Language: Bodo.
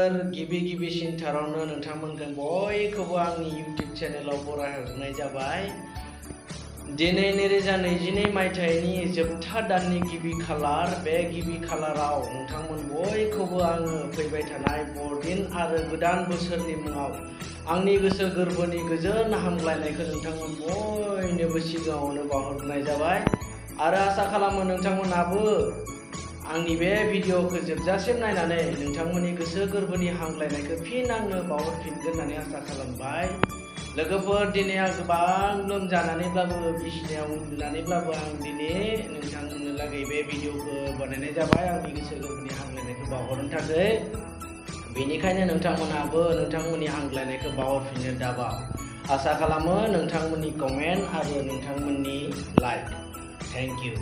लोगोफोर गिबिसिनथारावनो नोंथांमोनखौ बयखौबो आंनि इउटिउब चेनेलाव बरायहरनाय जाबाय। दिनै 2022 मायथाइनि जोबथा दाननि गिबि खालार। बे गिबि खालाराव नोंथांमोन बयखौबो आङो फैबाय थानाय बरदिन आरो गोदान बोसोरनि मुङाव आंनि गोसो गोरबोनि गोजोन हामग्लायनायखौ नोंथांमोन बयनोबो सिगाङावनो बावहरनाय जाबाय आरो आसा खालामो नोंथांमोनाबो आंनि बे भिडिअखौ जोबजासिम नायनानै नोंथांमोननि गोसो गोरबोनि हामग्लायनायखौ फिन आंनो बावहरफिनगोन होननानै आसा खालामबाय। लोगोफोर दिनै आं गोबां लोमजानानैब्लाबो बिसिनायाव उन्दुनानैब्लाबो आं दिनै नोंथांमोननो लागै बे भिडिअखौ बानायनाय जाबाय आंनि गोसो गोरबोनि हामग्लायनायखौ बावहरनो थाखाय। बेनिखायनो नोंथांमोनाबो नोंथांमोननि हामग्लायनायखौ बावहरफिननो दाबाव। आसा खालामो नोंथांमोननि कमेन्ट आरो नोंथांमोननि लाइक। Thank you.